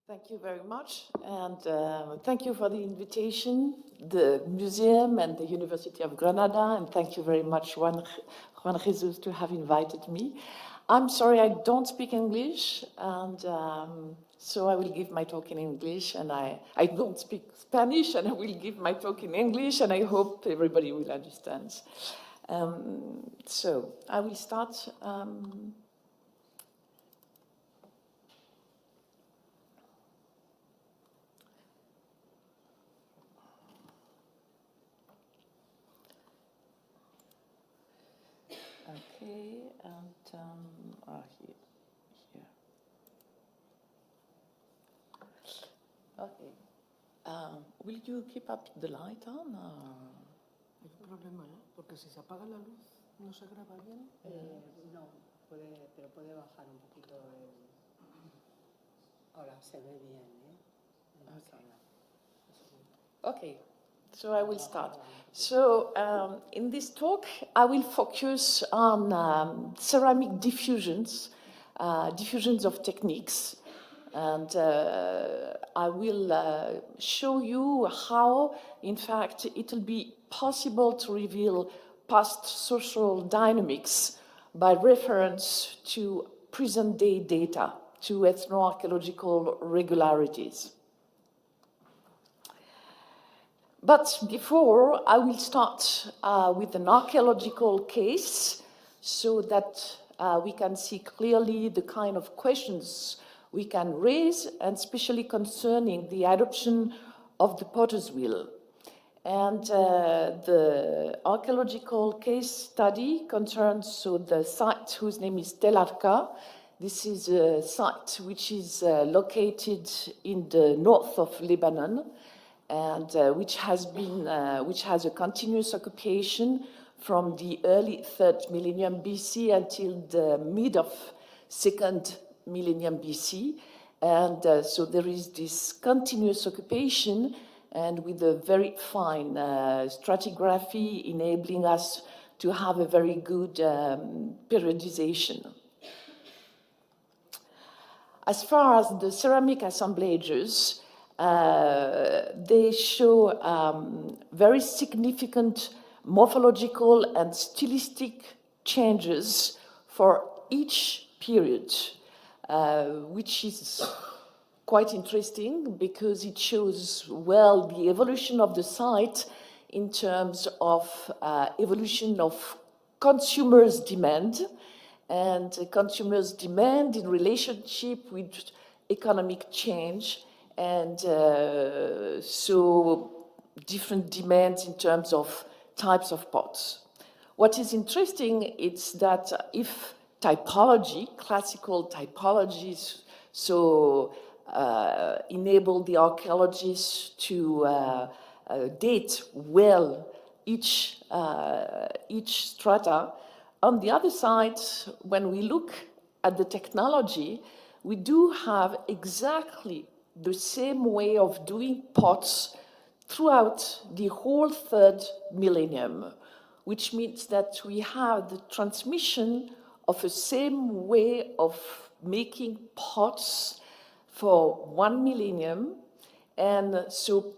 Thank you very much, and thank you for the invitation, the museum and the University of Granada, and thank you very much, Juan Jesus, to have invited me. I'm sorry I don't speak English, and so I will give my talk in English, and I don't speak Spanish, and I will give my talk in English, and I hope everybody will understand. So I will start. Okay, and here. Okay. Will you keep up the light on? Hay un problema, ¿no? Porque si se apaga la luz, ¿no se graba bien? No, pero puede bajar un poquito el... Ahora se ve bien, ¿eh? Okay, so I will start. So in this talk, I will focus on ceramic diffusions, diffusions of techniques, and I will show you how, in fact, it will be possible to reveal past social dynamics by reference to present-day data, to ethnoarchaeological regularities. But before, I will start with an archaeological case so that we can see clearly the kind of questions we can raise, and especially concerning the adoption of the potter's wheel. And the archaeological case study concerns the site whose name is Tel Arqa. This is a site which is located in the north of Lebanon, and which has a continuous occupation from the early 3rd millennium BC until the mid of 2nd millennium BC. And so there is this continuous occupation, and with a very fine stratigraphy enabling us to have a very good periodization. As far as the ceramic assemblages, they show very significant morphological and stylistic changes for each period, which is quite interesting because it shows well the evolution of the site in terms of evolution of consumers' demand, and consumers' demand in relationship with economic change, and so different demands in terms of types of pots. What is interesting is that if typology, classical typologies, so enable the archaeologists to date well each strata, on the other side, when we look at the technology, we do have exactly the same way of doing pots throughout the whole 3rd millennium, which means that we have the transmission of the same way of making pots for 1 millennium, and so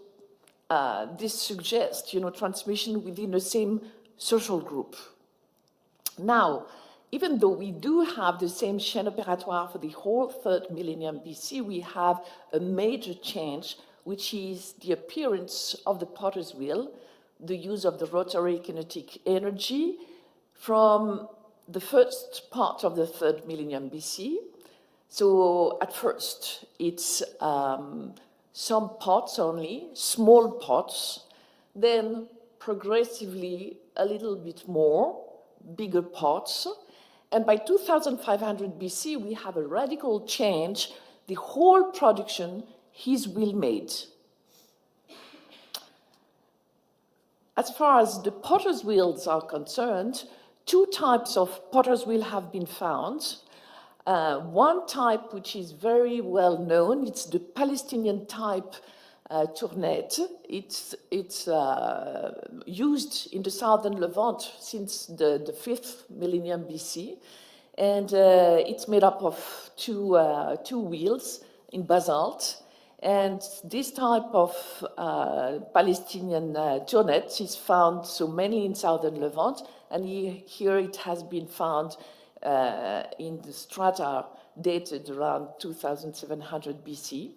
this suggests, transmission within the same social group. Now, even though we do have the same chaîne opératoire for the whole 3rd millennium BC, we have a major change, which is the appearance of the potter's wheel, the use of the rotary kinetic energy from the first part of the 3rd millennium BC. So at first, it's some pots only, small pots, then progressively a little bit more, bigger pots. And by 2500 BC, we have a radical change. The whole production is wheel-made. As far as the potter's wheels are concerned, 2 types of potter's wheel have been found. One type, which is very well known, it's the Palestinian type tournette. It's used in the southern Levant since the 5th millennium BC, and it's made up of two wheels, in basalt. And this type of Palestinian turnet is found so mainly in southern Levant, and here it has been found in the strata dated around 2700 BC.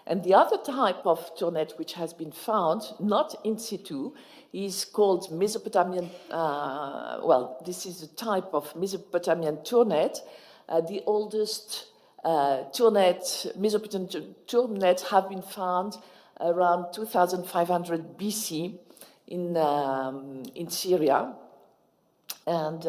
And the other type of turnet which has been found, not in situ, is called Mesopotamian, well, this is a type of Mesopotamian turnet. The oldest Mesopotamian turnet have been found around 2500 BC in Syria. And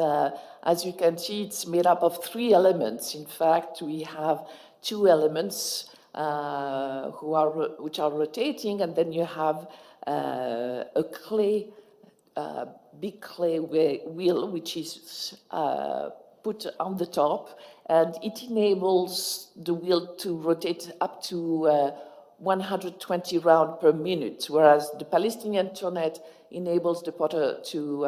as you can see, it's made up of 3 elements. In fact, we have 2 elements which are rotating, and then you have a clay, big clay wheel, which is put on the top, and it enables the wheel to rotate up to 120 rounds per minute, whereas the Palestinian turnet enables the potter to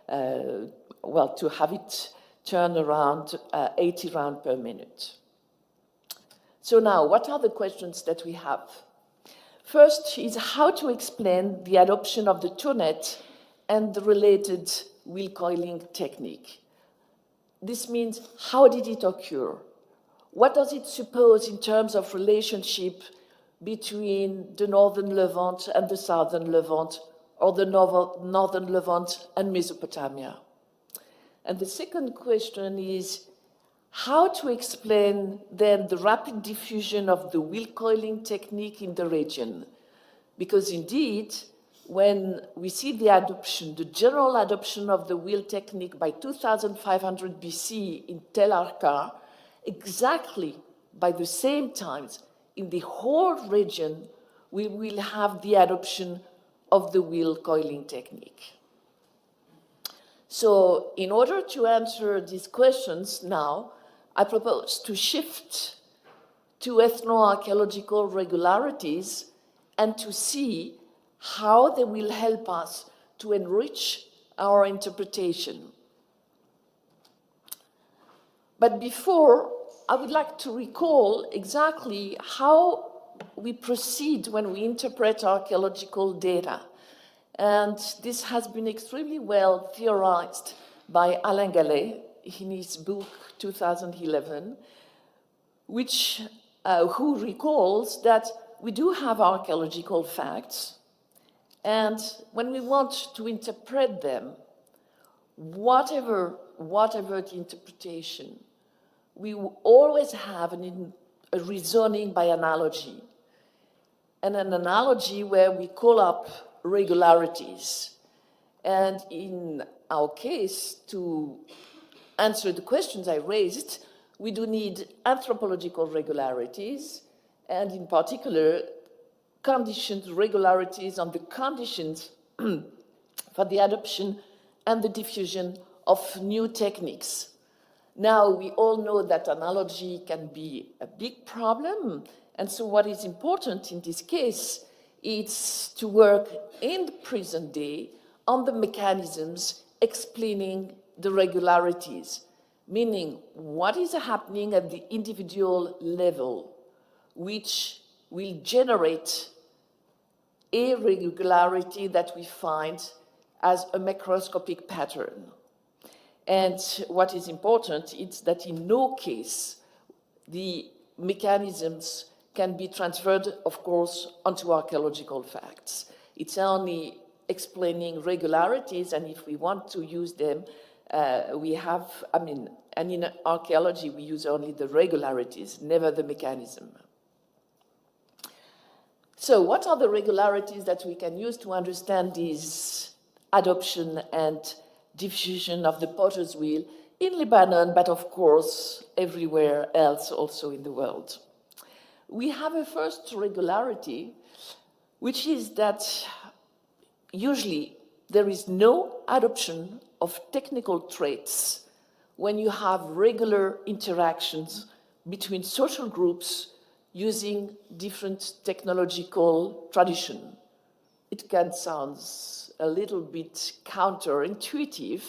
to have it turn around 80 rounds per minute. So now, what are the questions that we have? First is how to explain the adoption of the turnet and the related wheel coiling technique. This means, how did it occur? What does it suppose in terms of relationship between the northern Levant and the southern Levant, or the northern Levant and Mesopotamia? And the second question is, how to explain then the rapid diffusion of the wheel coiling technique in the region? Because indeed, when we see the adoption, the general adoption of the wheel technique by 2500 BC in Tel Arqa, exactly by the same times in the whole region, we will have the adoption of the wheel coiling technique. So in order to answer these questions now, I propose to shift to ethnoarchaeological regularities and to see how they will help us to enrich our interpretation. But before, I would like to recall exactly how we proceed when we interpret archaeological data. And this has been extremely well theorized by Alain Gallet in his book 2011, who recalls that we do have archaeological facts, and when we want to interpret them, whatever the interpretation, we will always have a reasoning by analogy, and an analogy where we call up regularities. And in our case, to answer the questions I raised, we do need anthropological regularities, and in particular, conditions, regularities on the conditions for the adoption and the diffusion of new techniques. Now, we all know that analogy can be a big problem, and so what is important in this case is to work in the present day on the mechanisms explaining the regularities, meaning what is happening at the individual level, which will generate a regularity that we find as a macroscopic pattern. And what is important is that in no case the mechanisms can be transferred, of course, onto archaeological facts. It's only explaining regularities, and if we want to use them, and in archaeology, we use only the regularities, never the mechanism. So what are the regularities that we can use to understand this adoption and diffusion of the potter's wheel in Lebanon, but of course, everywhere else also in the world? We have a first regularity, which is that usually there is no adoption of technical traits when you have regular interactions between social groups using different technological tradition. It can sound a little bit counterintuitive,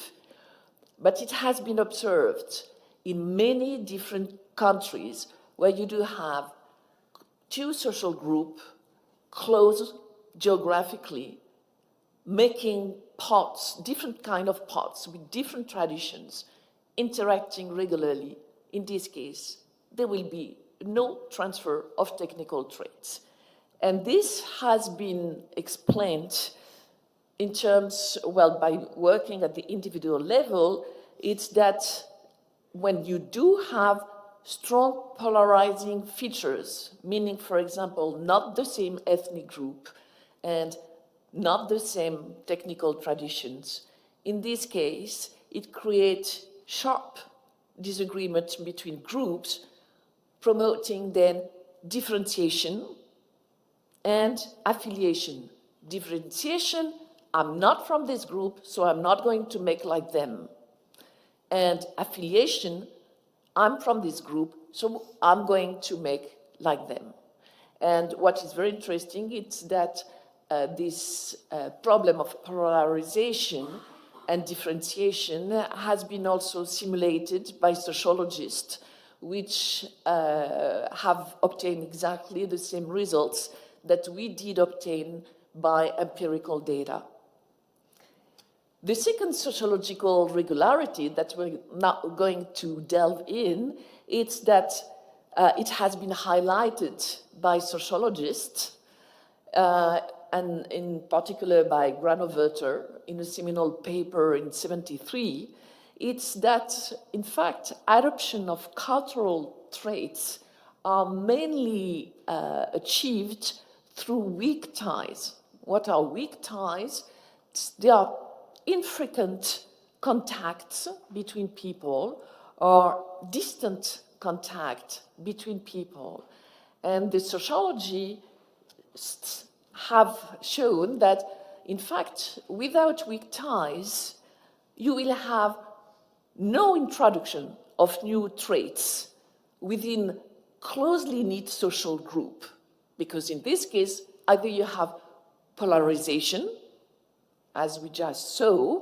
but it has been observed in many different countries where you do have two social groups close geographically, making pots, different kind of pots with different traditions, interacting regularly. In this case, there will be no transfer of technical traits. And this has been explained in terms, well, by working at the individual level, it's that when you do have strong polarizing features, meaning, for example, not the same ethnic group and not the same technical traditions, in this case, it creates sharp disagreement between groups, promoting then differentiation and affiliation. Differentiation, I'm not from this group, so I'm not going to make like them. And affiliation, I'm from this group, so I'm going to make like them. And what is very interesting is that this problem of polarization and differentiation has been also simulated by sociologists, which have obtained exactly the same results that we did obtain by empirical data. The second sociological regularity that we're now going to delve in is that it has been highlighted by sociologists, and in particular by Granovetter in a seminal paper in 1973, it's that, in fact, adoption of cultural traits are mainly achieved through weak ties. What are weak ties? They are infrequent contacts between people or distant contact between people. And the sociology have shown that, in fact, without weak ties, you will have no introduction of new traits within closely knit social group. Because in this case, either you have polarization, as we just saw,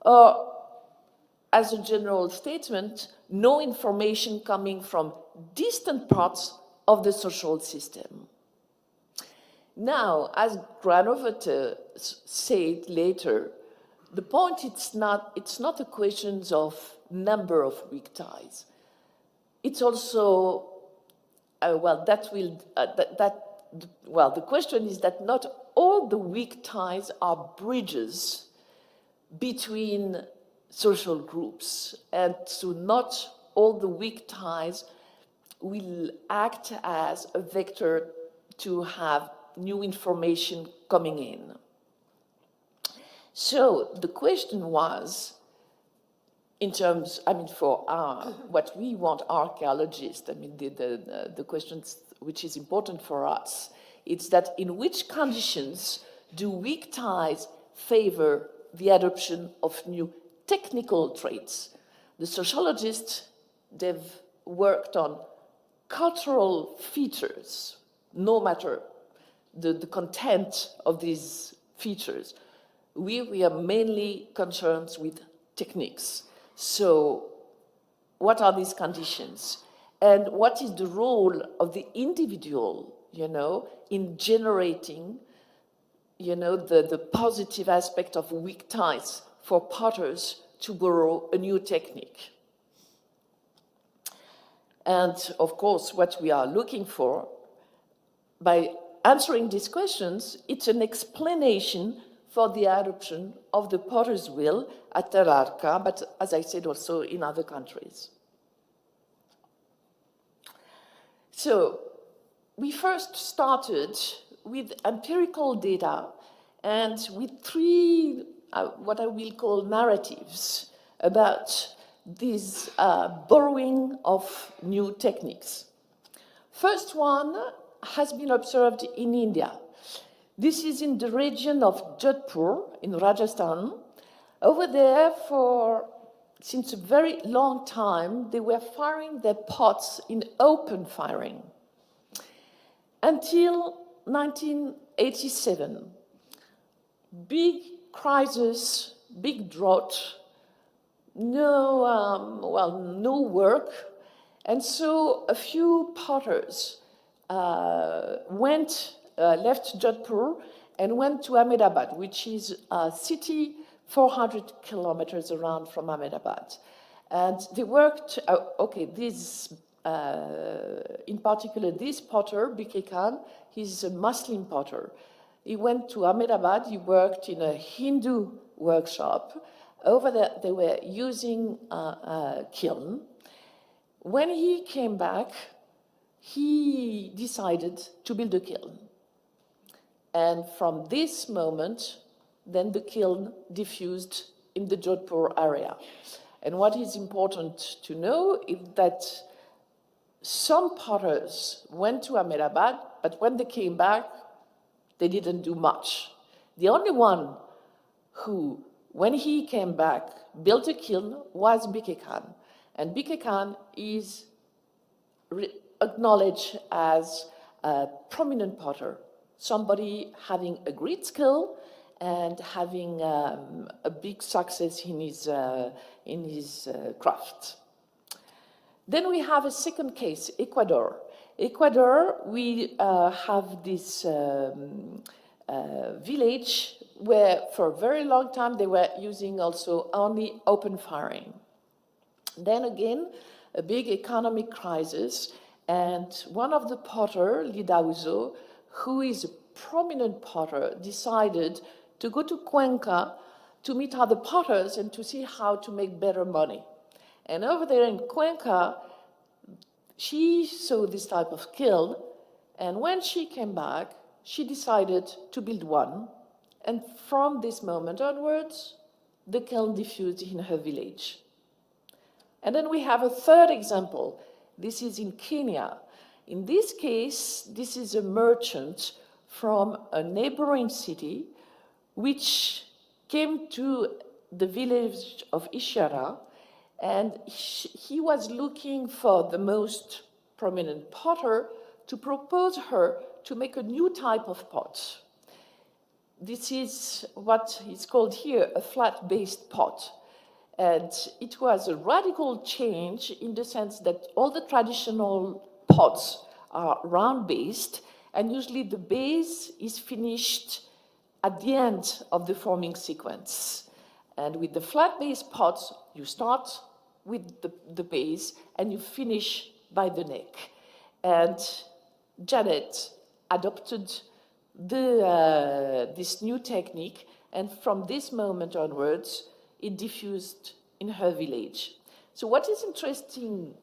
or as a general statement, no information coming from distant parts of the social system. Now, as Granovetter said later, the point it's not a question of number of weak ties. It's also the question is that not all the weak ties are bridges between social groups, and so not all the weak ties will act as a vector to have new information coming in. So the question was, in terms, for what we want archaeologists, the questions which is important for us, it's that in which conditions do weak ties favor the adoption of new technical traits? The sociologists, they've worked on cultural features, no matter the content of these features. We are mainly concerned with techniques. So what are these conditions? And what is the role of the individual, in generating, the positive aspect of weak ties for potters to borrow a new technique? And of course, what we are looking for by answering these questions, it's an explanation for the adoption of the potter's wheel at Terarca, but as I said, also in other countries. So we first started with empirical data and with three, what I will call narratives about this borrowing of new techniques. First one has been observed in India. This is in the region of Jodhpur in Rajasthan. Over there, since a very long time, they were firing their pots in open firing. Until 1987, big crisis, big drought, no work. And so a few potters left Jodhpur and went to Ahmedabad, which is a city 400 kilometers around from Ahmedabad. And they worked, in particular, this potter, Bike Khan, he's a Muslim potter. He went to Ahmedabad, he worked in a Hindu workshop. Over there, they were using a kiln. When he came back, he decided to build a kiln. And from this moment, then the kiln diffused in the Jodhpur area. And what is important to know is that some potters went to Ahmedabad, but when they came back, they didn't do much. The only one who, when he came back, built a kiln was Bike Khan. And Bike Khan is acknowledged as a prominent potter, somebody having a great skill and having a big success in his craft. Then we have a second case, Ecuador. Ecuador, we have this village where for a very long time they were using also only open firing. Then again, a big economic crisis, and one of the potter, Lidauzo, who is a prominent potter, decided to go to Cuenca to meet other potters and to see how to make better money. And over there in Cuenca, she saw this type of kiln, and when she came back, she decided to build one. And from this moment onwards, the kiln diffused in her village. And then we have a third example. This is in Kenya. In this case, this is a merchant from a neighboring city which came to the village of Ishara, and he was looking for the most prominent potter to propose her to make a new type of pot. This is what is called here a flat-based pot. And it was a radical change in the sense that all the traditional pots are round-based, and usually the base is finished at the end of the forming sequence. And with the flat-based pots, you start with the base and you finish by the neck. And Janet adopted this new technique, and from this moment onwards, it diffused in her village. So what is interesting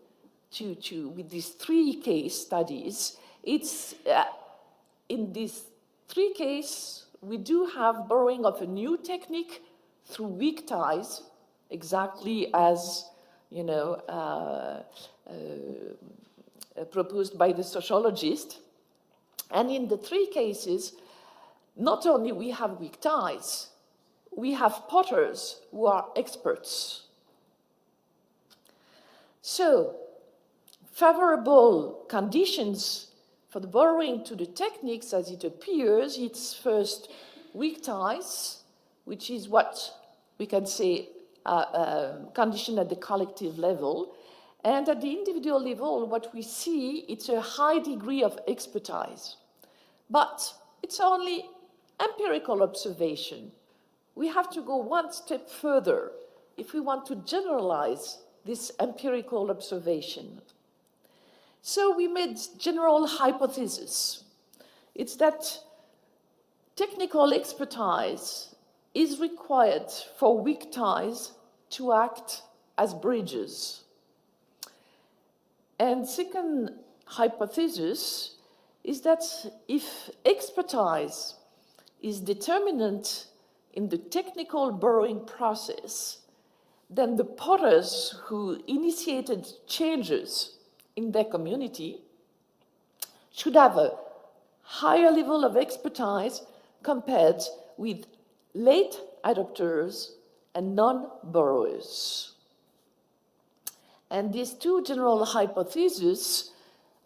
with these three case studies, it's in these three cases, we do have borrowing of a new technique through weak ties, exactly as, proposed by the sociologist. And in the three cases, not only we have weak ties, we have potters who are experts. So, favorable conditions for the borrowing to the techniques as it appears, it's first weak ties, which is what we can say condition at the collective level. And at the individual level, what we see, it's a high degree of expertise. But it's only empirical observation. We have to go one step further if we want to generalize this empirical observation. So we made general hypothesis. It's that technical expertise is required for weak ties to act as bridges. And second hypothesis is that if expertise is determinant in the technical borrowing process, then the potters who initiated changes in their community should have a higher level of expertise compared with late adopters and non-borrowers. And these two general hypotheses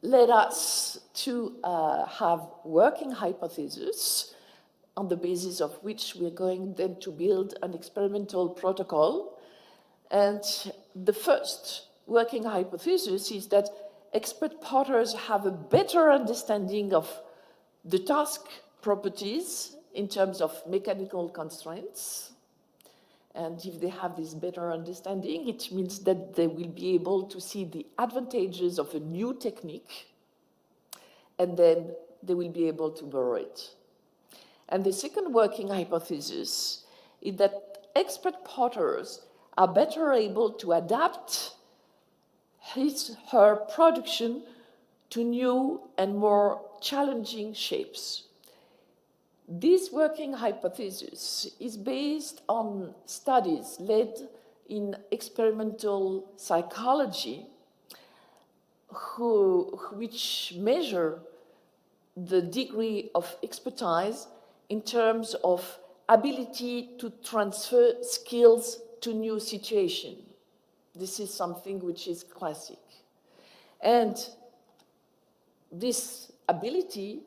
led us to have working hypotheses on the basis of which we're going then to build an experimental protocol. And the first working hypothesis is that expert potters have a better understanding of the task properties in terms of mechanical constraints. And if they have this better understanding, it means that they will be able to see the advantages of a new technique, and then they will be able to borrow it. And the second working hypothesis is that expert potters are better able to adapt her production to new and more challenging shapes. This working hypothesis is based on studies led in experimental psychology which measure the degree of expertise in terms of ability to transfer skills to new situations. This is something which is classic. And this ability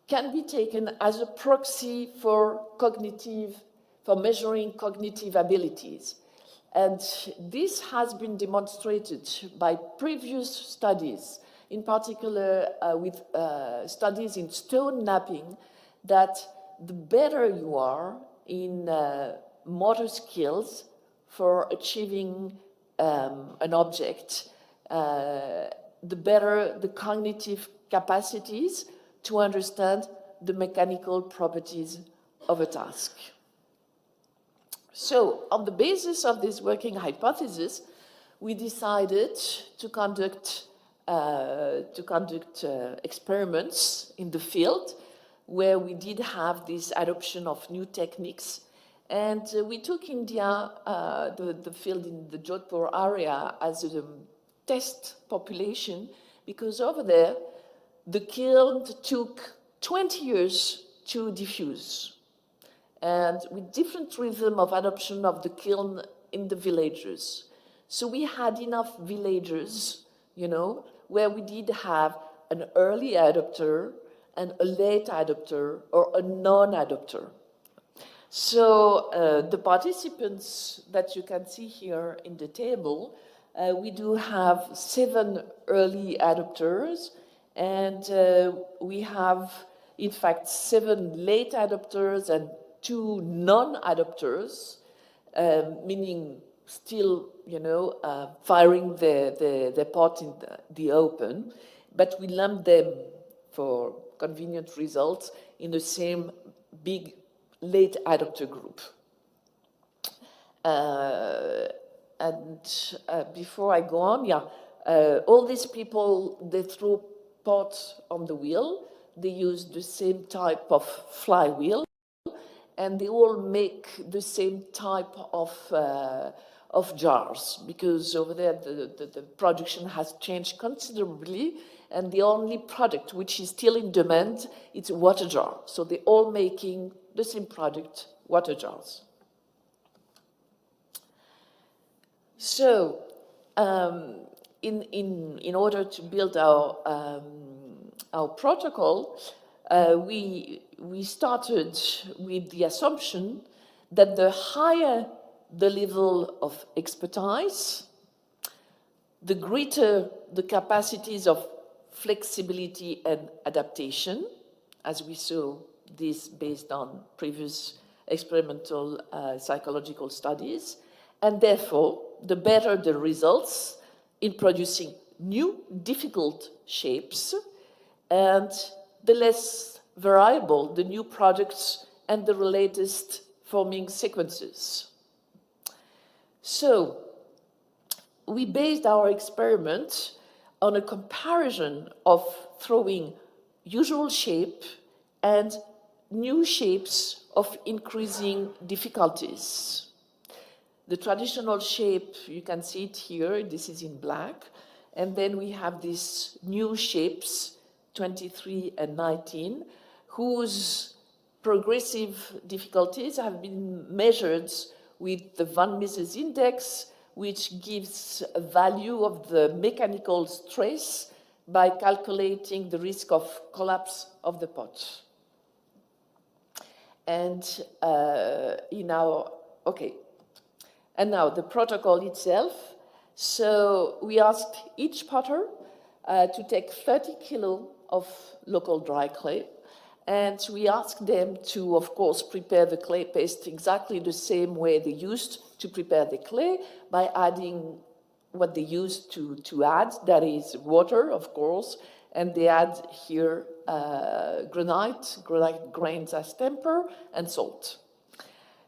can be taken as a proxy for measuring cognitive abilities. And this has been demonstrated by previous studies, in particular with studies in stone knapping, that the better you are in motor skills for achieving an object, the better the cognitive capacities to understand the mechanical properties of a task. So, on the basis of this working hypothesis, we decided to conduct experiments in the field where we did have this adoption of new techniques. And we took India, the field in the Jodhpur area, as a test population, because over there, the kiln took 20 years to diffuse, and with different rhythm of adoption of the kiln in the villages. So we had enough villages, where we did have an early adopter and a late adopter or a non-adopter. So the participants that you can see here in the table, we do have 7 early adopters, and we have, in fact, 7 late adopters and 2 non-adopters, meaning still, firing the pot in the open, but we lump them for convenient results in the same big late adopter group. Before I go on, all these people, they throw pots on the wheel. They use the same type of flywheel, and they all make the same type of jars, because over there the production has changed considerably, and the only product which is still in demand is water jar. So they're all making the same product, water jars. So in order to build our protocol, we started with the assumption that the higher the level of expertise, the greater the capacities of flexibility and adaptation, as we saw this based on previous experimental psychological studies, and therefore the better the results in producing new difficult shapes, and the less variable the new products and the latest forming sequences. So we based our experiment on a comparison of throwing usual shape and new shapes of increasing difficulties. The traditional shape, you can see it here, this is in black, and then we have these new shapes, 23 and 19, whose progressive difficulties have been measured with the Van Mises index, which gives a value of the mechanical stress by calculating the risk of collapse of the pot. And and now the protocol itself. So we asked each potter to take 30 kilo of local dry clay. And we asked them to, of course, prepare the clay paste exactly the same way they used to prepare the clay, by adding what they used to add, that is water, of course, and they add here granite grains as temper, and salt.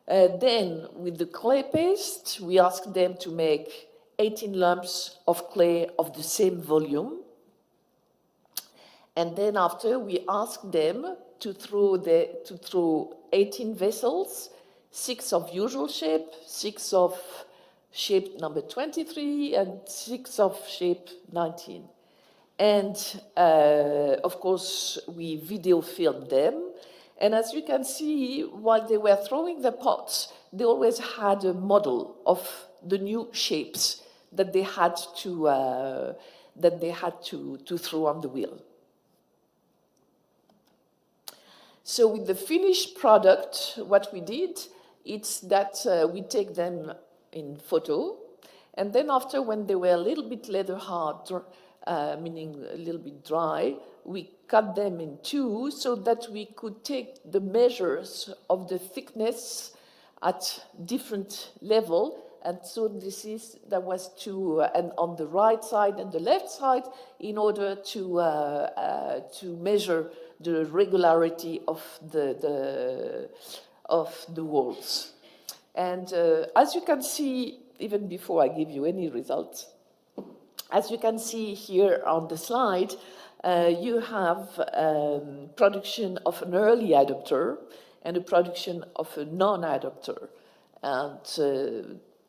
Then, with the clay paste, we asked them to make 18 lumps of clay of the same volume. And then after, we asked them to throw 18 vessels, 6 of usual shape, 6 of shape number 23, and 6 of shape 19. And of course, we video filmed them. And as you can see, while they were throwing the pots, they always had a model of the new shapes that they had to throw on the wheel. So with the finished product, what we did, it's that we take them in photo, and then after, when they were a little bit leather hard, meaning a little bit dry, we cut them in two so that we could take the measures of the thickness at different level. And so that was and on the right side and the left side, in order to measure the regularity of the walls. And as you can see, even before I give you any results, as you can see here on the slide, you have production of an early adopter and a production of a non-adopter. And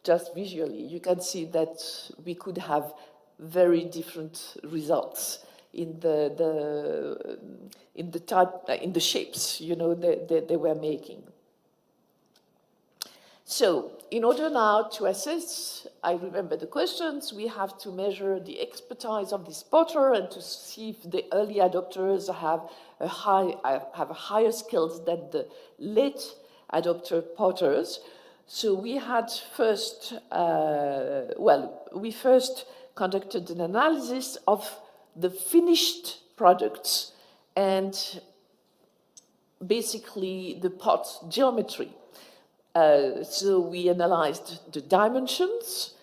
just visually, you can see that we could have very different results in the shapes, they were making. So, in order now to assess, I remember the questions, we have to measure the expertise of this potter and to see if the early adopters have higher skills than the late adopter potters. So we had we first conducted an analysis of the finished products and basically the pot geometry. So we analyzed the dimensions,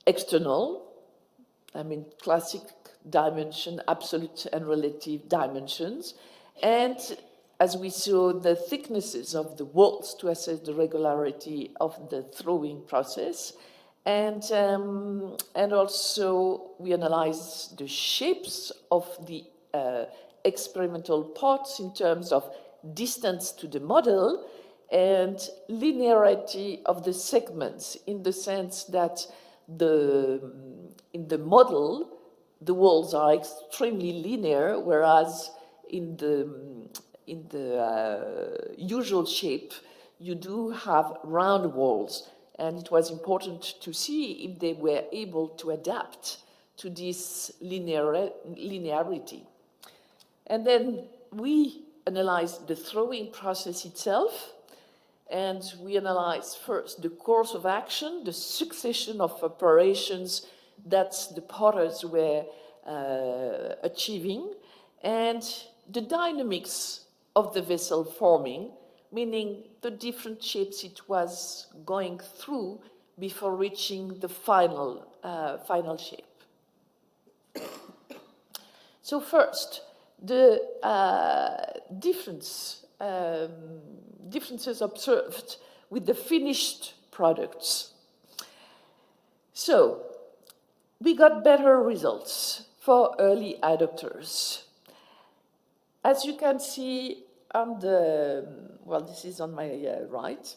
external, classic dimension, absolute and relative dimensions, and as we saw, the thicknesses of the walls to assess the regularity of the throwing process, and also we analyzed the shapes of the experimental pots in terms of distance to the model and linearity of the segments, in the sense that in the model, the walls are extremely linear, whereas in the usual shape, you do have round walls. And it was important to see if they were able to adapt to this linearity. And then we analyzed the throwing process itself, and we analyzed first the course of action, the succession of operations that the potters were achieving, and the dynamics of the vessel forming, meaning the different shapes it was going through before reaching the final shape. So first, the differences observed with the finished products. So we got better results for early adopters. As you can see on this is on my right,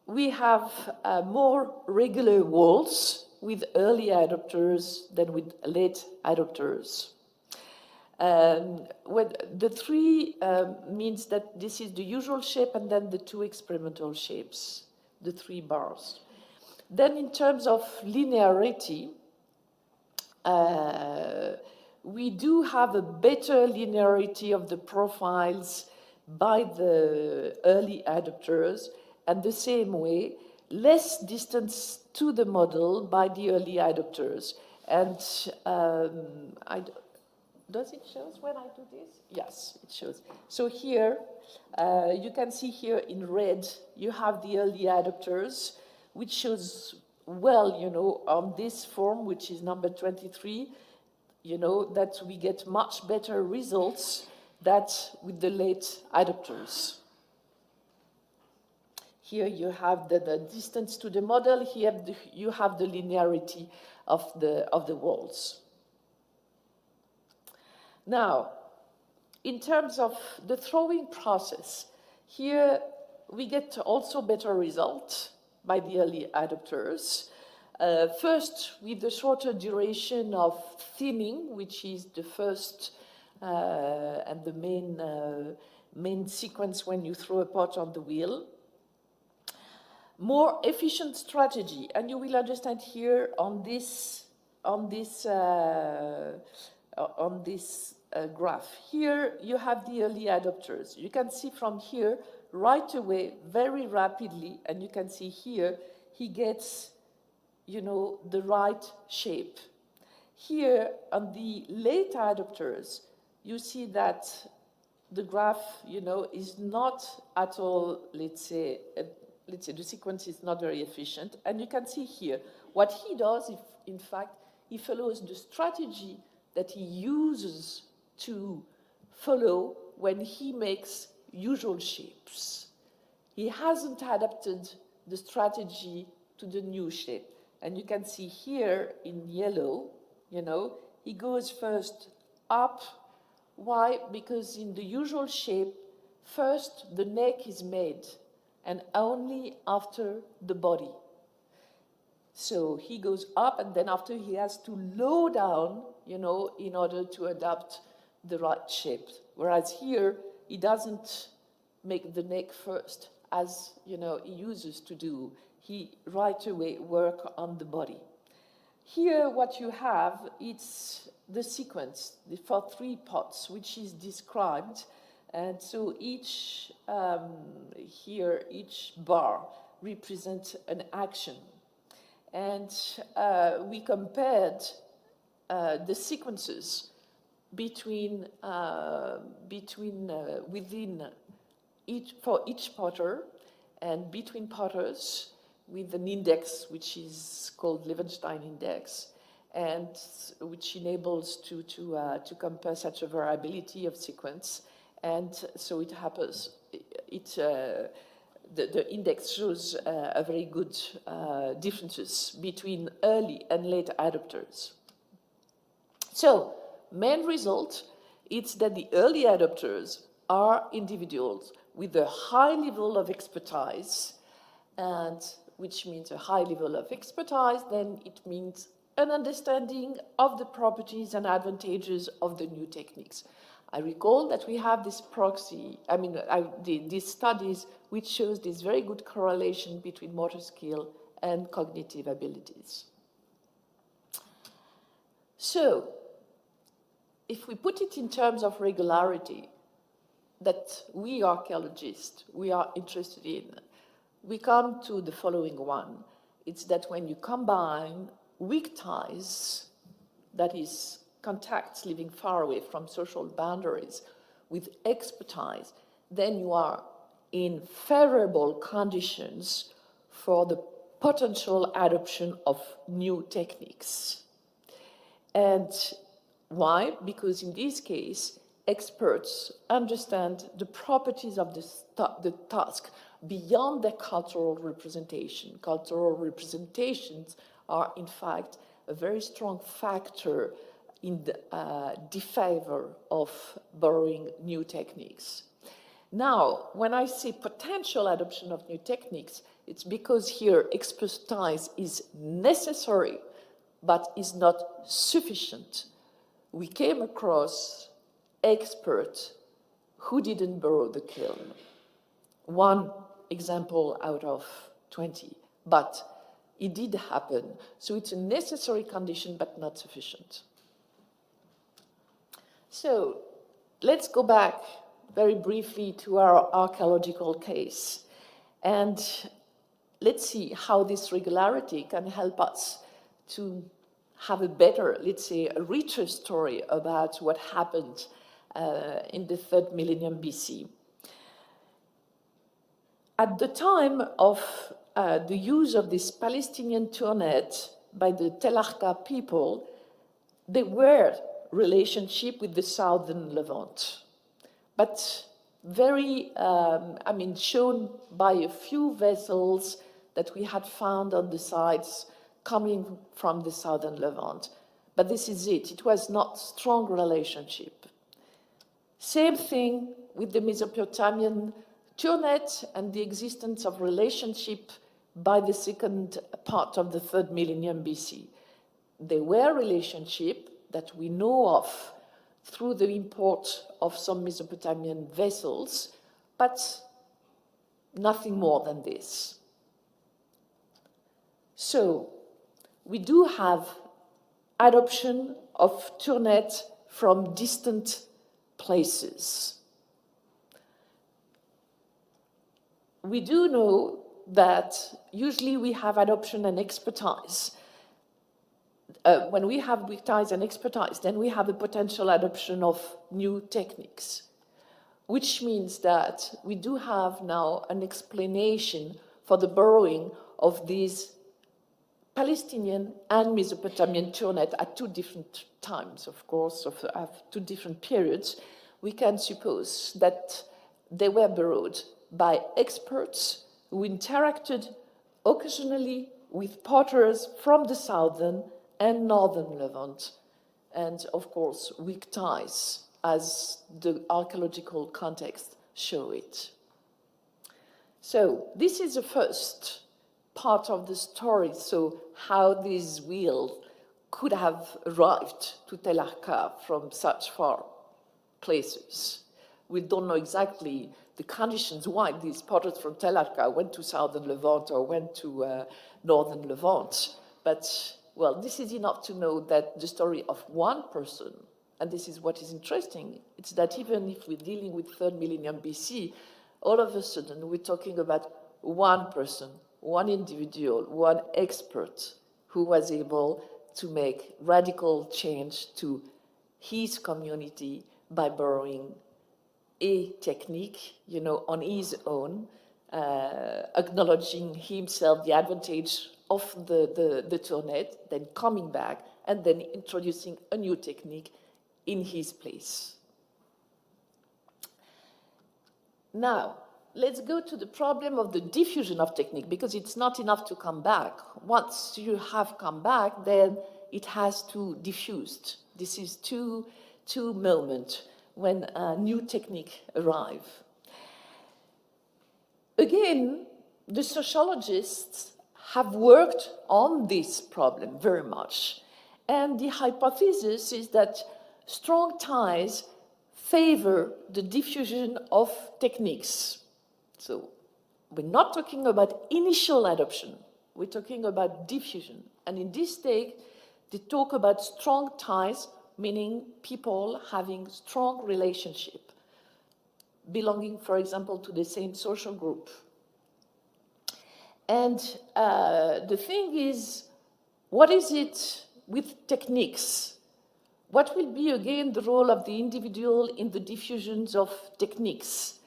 we have more regular walls with early adopters than with late adopters. The three means that this is the usual shape and then the two experimental shapes, the 3 bars. Then in terms of linearity, we do have a better linearity of the profiles by the early adopters, and the same way, less distance to the model by the early adopters. And does it show when I do this? Yes, it shows. So here, you can see here in red, you have the early adopters, which shows well, on this form, which is number 23, that we get much better results than with the late adopters. Here you have the distance to the model. Here you have the linearity of the walls. Now, in terms of the throwing process, here we get also better results by the early adopters. First, with the shorter duration of thinning, which is the first and the main sequence when you throw a pot on the wheel. More efficient strategy, and you will understand here on this graph. Here you have the early adopters. You can see from here right away, very rapidly, and you can see here he gets, the right shape. Here on the late adopters, you see that the graph, is not at all, let's say the sequence is not very efficient. And you can see here, what he does, in fact, he follows the strategy that he uses to follow when he makes usual shapes. He hasn't adapted the strategy to the new shape. And you can see here in yellow, he goes first up. Why? Because in the usual shape, first the neck is made, and only after the body. So he goes up, and then after he has to low down, in order to adapt the right shape. Whereas here, he doesn't make the neck first, as, he uses to do. He right away work on the body. Here, what you have, it's the sequence for 3 pots, which is described. And so each bar represents an action. And we compared the sequences within each potter and between potters with an index which is called Levenstein index, and which enables to compare such a variability of sequence. And so it happens, the index shows a very good differences between early and late adopters. So, main result is that the early adopters are individuals with a high level of expertise, and which means a high level of expertise, then it means an understanding of the properties and advantages of the new techniques. I recall that we have this these studies which shows this very good correlation between motor skill and cognitive abilities. So, if we put it in terms of regularity that we archaeologists, we are interested in, we come to the following one. It's that when you combine weak ties, that is, contacts living far away from social boundaries, with expertise, then you are in favorable conditions for the potential adoption of new techniques. And why? Because in this case, experts understand the properties of the task beyond their cultural representation. Cultural representations are, in fact, a very strong factor in the disfavor of borrowing new techniques. Now, when I say potential adoption of new techniques, it's because here expertise is necessary, but is not sufficient. We came across experts who didn't borrow the kiln. One example out of 20, but it did happen. So it's a necessary condition, but not sufficient. So let's go back very briefly to our archaeological case. And let's see how this regularity can help us to have a better, let's say, a richer story about what happened in the 3rd millennium BC. At the time of the use of this Palestinian tournet by the Tel Arqa people, there were relationship with the southern Levant, but very, shown by a few vessels that we had found on the sites coming from the southern Levant. But this is it. It was not strong relationship. Same thing with the Mesopotamian tournet and the existence of relationship by the second part of the 3rd millennium BC. There were relationships that we know of through the import of some Mesopotamian vessels, but nothing more than this. So we do have adoption of tournet from distant places. We do know that usually we have adoption and expertise. When we have expertise and expertise, then we have a potential adoption of new techniques, which means that we do have now an explanation for the borrowing of these Palestinian and Mesopotamian tournet at 2 different times, of course, of 2 different periods. We can suppose that they were borrowed by experts who interacted occasionally with potters from the southern and northern Levant, and of course weak ties, as the archaeological context show it. So this is the first part of the story, so how these wheels could have arrived to Tel Arqa from such far places. We don't know exactly the conditions why these potters from Tel Arqa went to southern Levant or went to northern Levant, but well, this is enough to know that the story of one person, and this is what is interesting, it's that even if we're dealing with 3rd millennium BC, all of a sudden we're talking about one person, one individual, one expert who was able to make radical change to his community by borrowing a technique, on his own, acknowledging himself the advantage of the tournet, then coming back and then introducing a new technique in his place. Now, let's go to the problem of the diffusion of technique, because it's not enough to come back. Once you have come back, then it has to diffuse. This is two moments when a new technique arrive. Again, the sociologists have worked on this problem very much. And the hypothesis is that strong ties favor the diffusion of techniques. So we're not talking about initial adoption, we're talking about diffusion. And in this stage, they talk about strong ties, meaning people having strong relationship, belonging, for example, to the same social group. And the thing is, what is it with techniques? What will be, again, the role of the individual in the diffusions of techniques?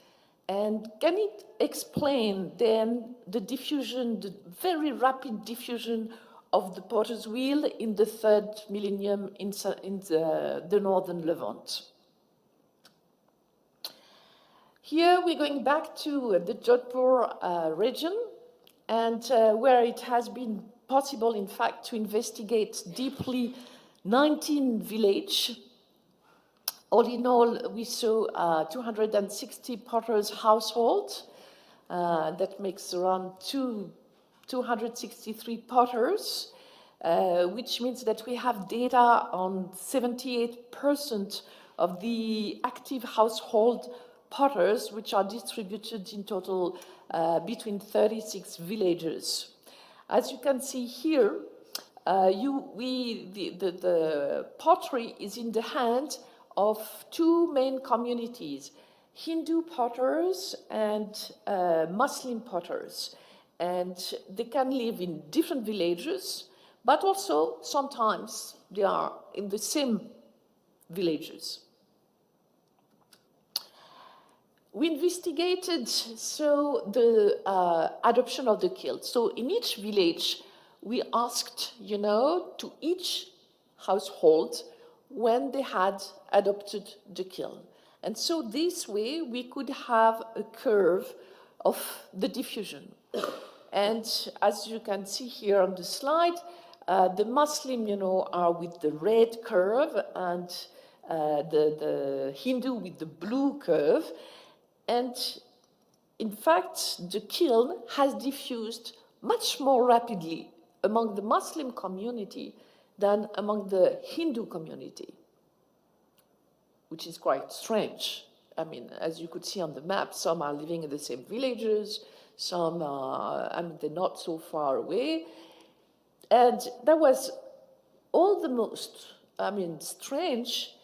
And can it explain, then, the diffusion, the very rapid diffusion of the potter's wheel in the 3rd millennium in the northern Levant? Here we're going back to the Jodhpur region, and where it has been possible, in fact, to investigate deeply 19 villages. All in all, we saw 260 potters' households. That makes around 263 potters, which means that we have data on 78% of the active household potters, which are distributed in total between 36 villages. As you can see here, the pottery is in the hands of 2 main communities, Hindu potters and Muslim potters. And they can live in different villages, but also sometimes they are in the same villages. We investigated the adoption of the kiln. So in each village, we asked, to each household when they had adopted the kiln. And so this way we could have a curve of the diffusion. And as you can see here on the slide, the Muslim, are with the red curve and the Hindu with the blue curve. And in fact, the kiln has diffused much more rapidly among the Muslim community than among the Hindu community, which is quite strange. I mean, as you could see on the map, some are living in the same villages, some are, they're not so far away. And that was all the most, strange,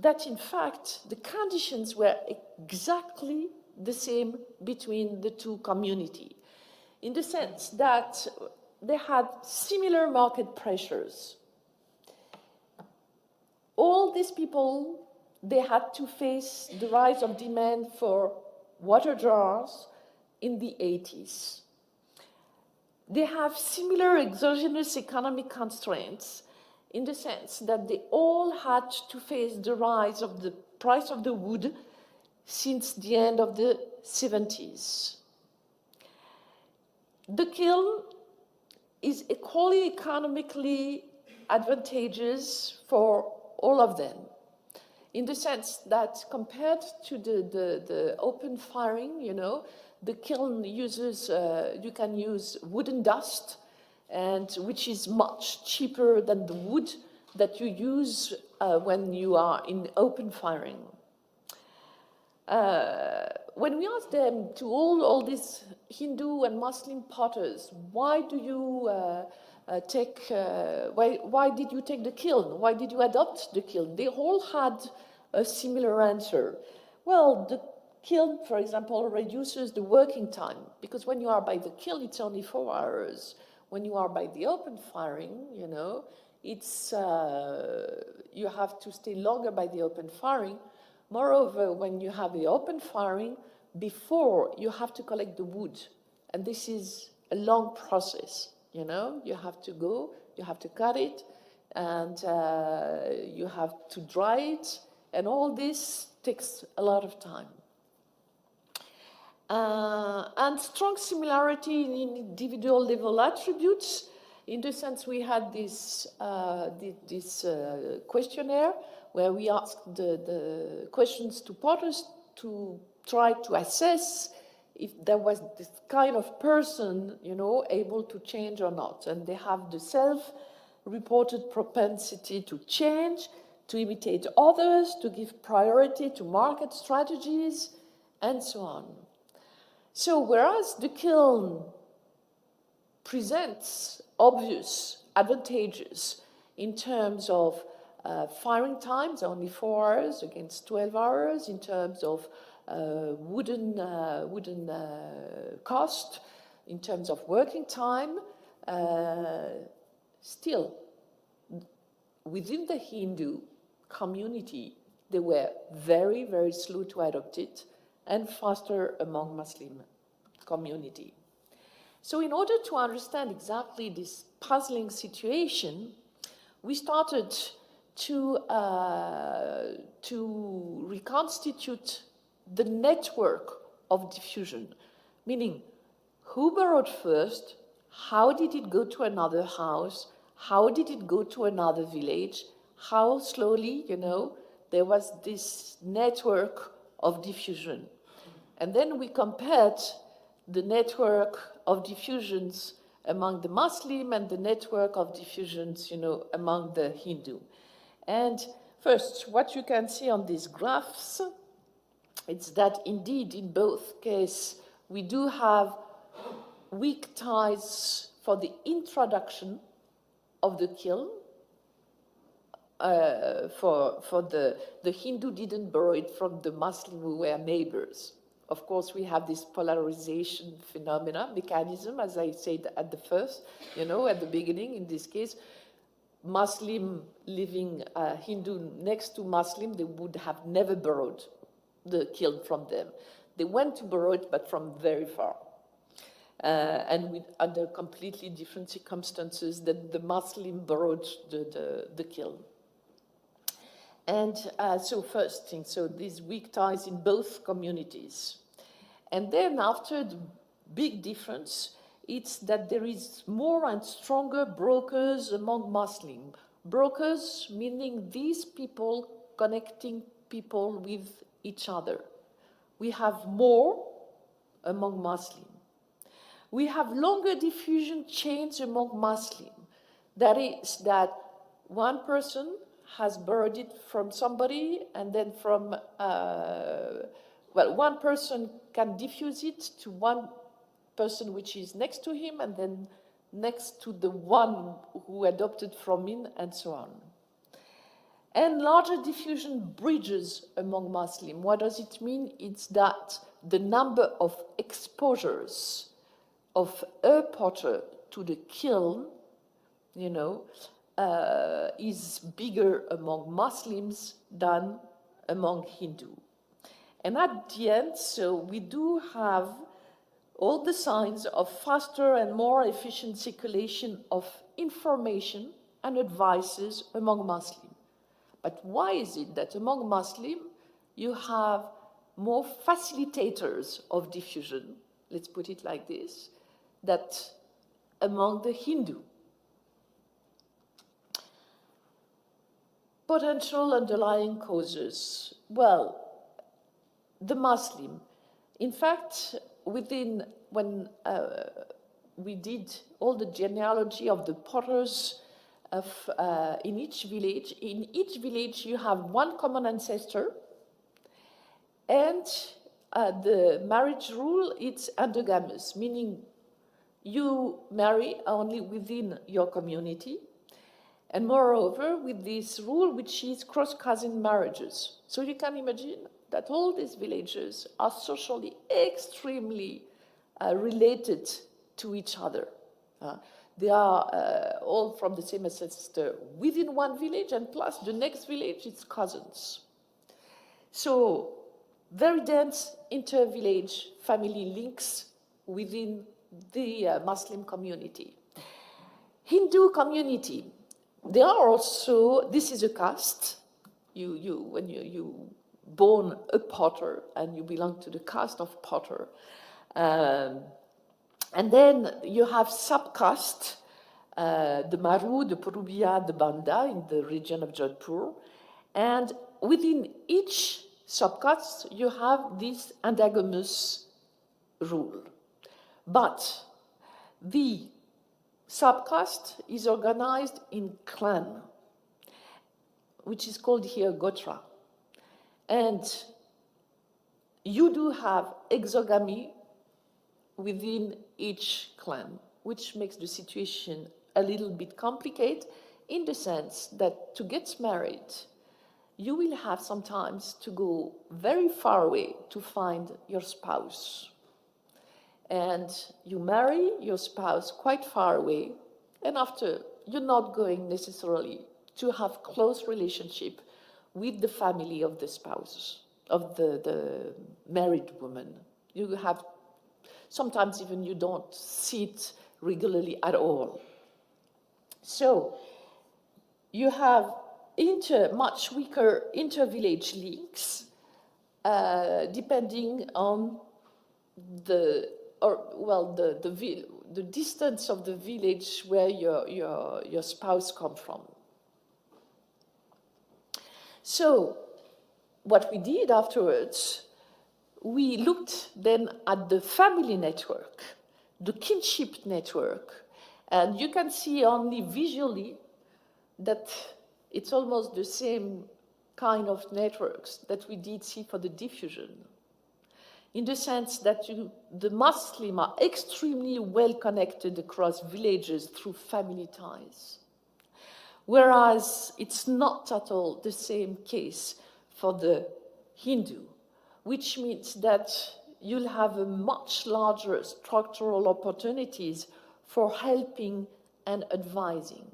that in fact the conditions were exactly the same between the two communities, in the sense that they had similar market pressures. All these people, they had to face the rise of demand for water jars in the 80s. They have similar exogenous economic constraints, in the sense that they all had to face the rise of the price of the wood since the end of the 70s. The kiln is equally economically advantageous for all of them, in the sense that compared to the open firing, the kiln uses, you can use wooden dust, and which is much cheaper than the wood that you use when you are in open firing. When we asked them, to all these Hindu and Muslim potters, why do you why did you take the kiln? Why did you adopt the kiln? They all had a similar answer. Well, the kiln, for example, reduces the working time, because when you are by the kiln, it's only 4 hours. When you are by the open firing, it's you have to stay longer by the open firing. Moreover, when you have the open firing, before you have to collect the wood, and this is a long process. You have to go, you have to cut it, and you have to dry it, and all this takes a lot of time. And strong similarity in individual level attributes, in the sense we had this questionnaire where we asked the questions to potters to try to assess if there was this kind of person, able to change or not. And they have the self-reported propensity to change, to imitate others, to give priority to market strategies, and so on. So whereas the kiln presents obvious advantages in terms of firing times, only 4 hours against 12 hours, in terms of wooden cost, in terms of working time, still, within the Hindu community, they were very, very slow to adopt it, and faster among Muslim community. So in order to understand exactly this puzzling situation, we started to reconstitute the network of diffusion, meaning who borrowed first, how did it go to another house, how did it go to another village, how slowly, there was this network of diffusion. And then we compared the network of diffusions among the Muslim and the network of diffusions, among the Hindu. And first, what you can see on these graphs, it's that indeed in both cases we do have weak ties for the introduction of the kiln. For the Hindu didn't borrow it from the Muslim who were neighbors. of course, we have this polarization phenomena, mechanism, as I said at the first, at the beginning, in this case, Muslim living Hindu next to Muslim, they would have never borrowed the kiln from them. They went to borrow it, but from very far. And under completely different circumstances that the Muslim borrowed the kiln. And so first thing, so these weak ties in both communities. And then after the big difference, it's that there is more and stronger brokers among Muslim. Brokers meaning these people connecting people with each other. We have more among Muslim. We have longer diffusion chains among Muslim. That is that one person has borrowed it from somebody, and then from, one person can diffuse it to one person which is next to him, and then next to the one who adopted from him, and so on. And larger diffusion bridges among Muslim. What does it mean? It's that the number of exposures of a potter to the kiln, is bigger among Muslims than among Hindu. And at the end, so we do have all the signs of faster and more efficient circulation of information and advices among Muslims. But why is it that among Muslims you have more facilitators of diffusion, let's put it like this, that among the Hindu? Potential underlying causes. Well, the Muslim. In fact, when we did all the genealogy of the potters in each village you have one common ancestor, and the marriage rule, it's endogamous, meaning you marry only within your community, and moreover with this rule which is cross-cousin marriages. So you can imagine that all these villages are socially extremely related to each other. They are all from the same ancestor within one village, and plus the next village, it's cousins. So very dense inter-village family links within the Muslim community. Hindu community, they are also, this is a caste. When you born a potter and you belong to the caste of potter. And then you have subcaste, the Maru, the Porubia, the Banda in the region of Jodhpur. And within each subcaste, you have this endogamous rule. But the subcaste is organized in clan, which is called here Gotra. And you do have exogamy within each clan, which makes the situation a little bit complicated in the sense that to get married, you will have sometimes to go very far away to find your spouse. And you marry your spouse quite far away, and after, you're not going necessarily to have close relationship with the family of the spouse, of the married woman. You have, sometimes even you don't see it regularly at all. So you have much weaker inter-village links, depending on the distance of the village where your spouse comes from. So what we did afterwards, we looked then at the family network, the kinship network, and you can see only visually that it's almost the same kind of networks that we did see for the diffusion, in the sense that the Muslims are extremely well connected across villages through family ties. Whereas it's not at all the same case for the Hindu, which means that you'll have a much larger structural opportunities for helping and advising.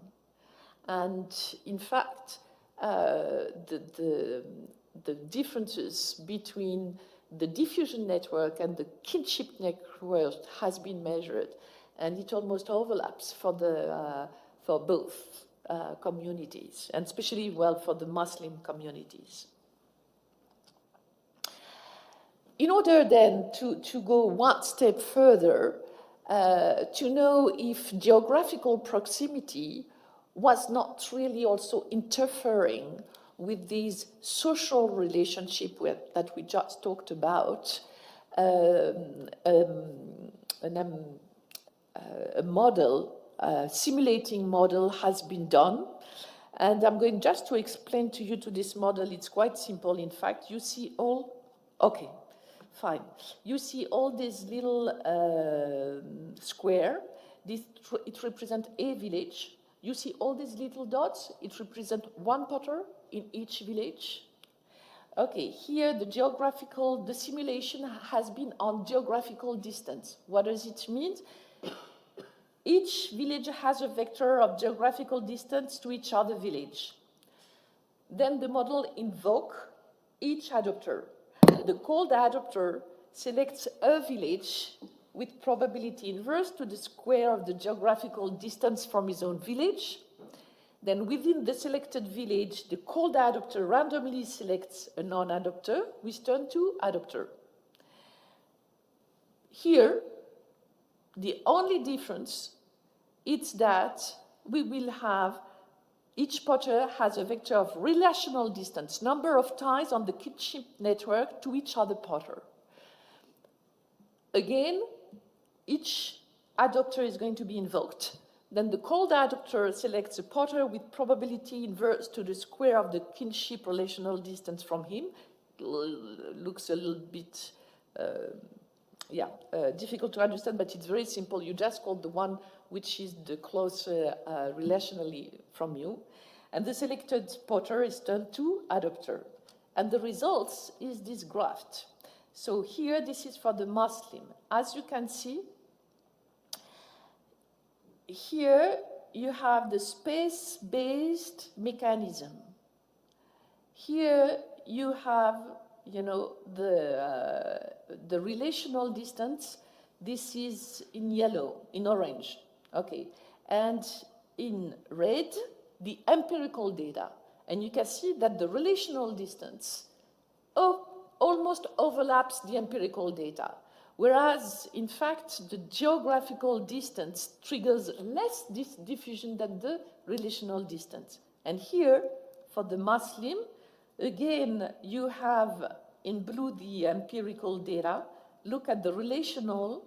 And in fact, the differences between the diffusion network and the kinship network has been measured, and it almost overlaps for both communities, and especially well for the Muslim communities. In order then to go one step further, to know if geographical proximity was not really also interfering with these social relationship that we just talked about, a model, simulating model has been done. And I'm going just to explain to you to this model. It's quite simple. In fact, you see all, okay, fine. You see all these little square. It represents a village. You see all these little dots. It represents one potter in each village. Okay, here the simulation has been on geographical distance. What does it mean? Each village has a vector of geographical distance to each other village. Then the model invokes each adopter. The called adopter selects a village with probability inverse to the square of the geographical distance from his own village. Then within the selected village, the called adopter randomly selects a non-adopter with turn to adopter. Here, the only difference is that we will have, each potter has a vector of relational distance, number of ties on the kinship network to each other potter. Again, each adopter is going to be invoked. Then the called adopter selects a potter with probability inverse to the square of the kinship relational distance from him. Looks a little bit difficult to understand, but it's very simple. You just call the one which is the closer relationally from you. And the selected potter is turned to adopter. And the results is this graph. So here, this is for the Muslim. As you can see, here you have the space-based mechanism. Here you have, the relational distance. This is in yellow, in orange, okay. And in red, the empirical data. And you can see that the relational distance almost overlaps the empirical data. Whereas, in fact, the geographical distance triggers less diffusion than the relational distance. And here, for the Muslim, again, you have in blue the empirical data. Look at the relational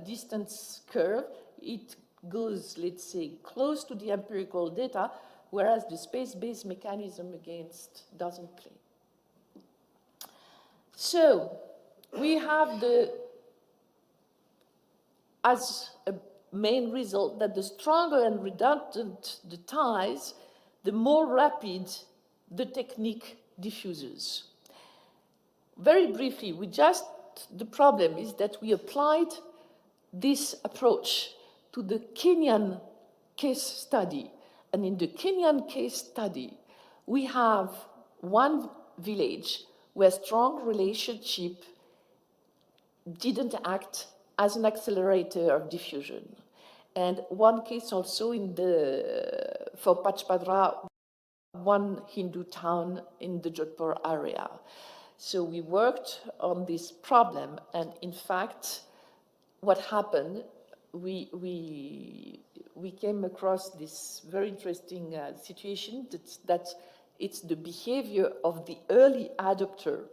distance curve. It goes, let's say, close to the empirical data, whereas the space-based mechanism doesn't play. So, we have as a main result that the stronger and redundant the ties, the more rapid the technique diffuses. Very briefly, the problem is that we applied this approach to the Kenyan case study. And in the Kenyan case study, we have one village where strong relationship didn't act as an accelerator of diffusion. And one case also for Pachpadra, one Hindu town in the Jodhpur area. So we worked on this problem, and in fact, what happened, we came across this very interesting situation that it's the behavior of the early adopter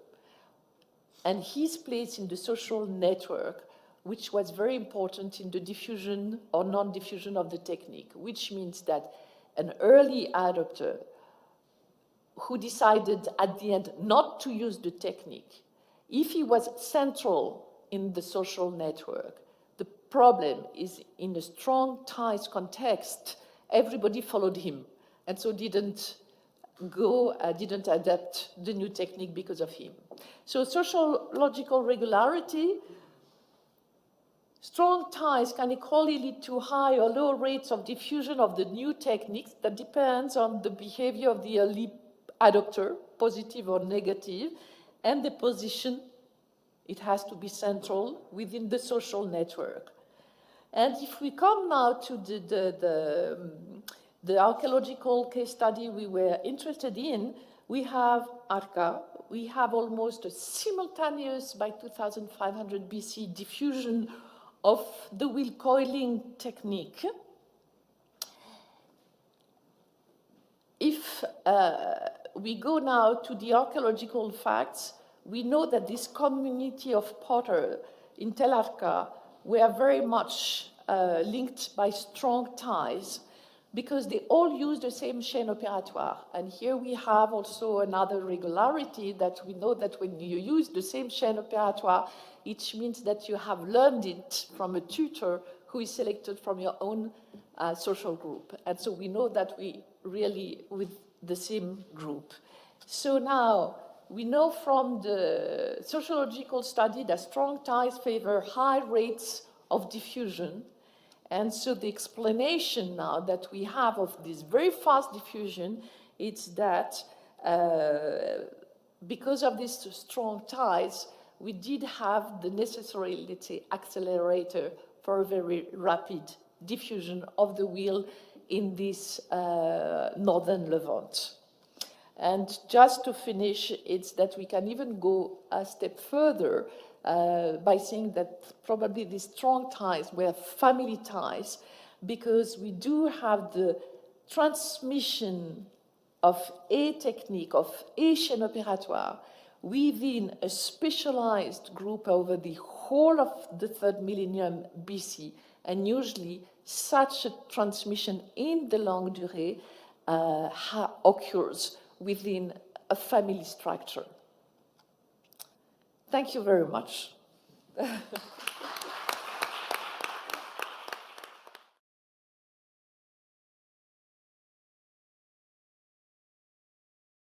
and his place in the social network, which was very important in the diffusion or non-diffusion of the technique, which means that an early adopter who decided at the end not to use the technique, if he was central in the social network, the problem is in a strong ties context, everybody followed him and so didn't didn't adapt the new technique because of him. So sociological regularity, strong ties can equally lead to high or low rates of diffusion of the new techniques. That depends on the behavior of the early adopter, positive or negative, and the position. It has to be central within the social network. And if we come now to the archaeological case study we were interested in, we have Arca. We have almost a simultaneous, by 2500 BC, diffusion of the wheel coiling technique. If we go now to the archaeological facts, we know that this community of potters in Tel Arca were very much linked by strong ties because they all use the same chain opératoire. And here we have also another regularity that we know that when you use the same chain opératoire, it means that you have learned it from a tutor who is selected from your own social group. And so we know that we really with the same group. So now we know from the sociological study that strong ties favor high rates of diffusion. And so the explanation now that we have of this very fast diffusion is that because of these strong ties, we did have the necessary, let's say, accelerator for a very rapid diffusion of the wheel in this northern Levant. And just to finish, it's that we can even go a step further by saying that probably these strong ties were family ties because we do have the transmission of a technique, of a chaîne opératoire within a specialized group over the whole of the 3rd millennium BC. And usually such a transmission in the longue durée occurs within a family structure. Thank you very much.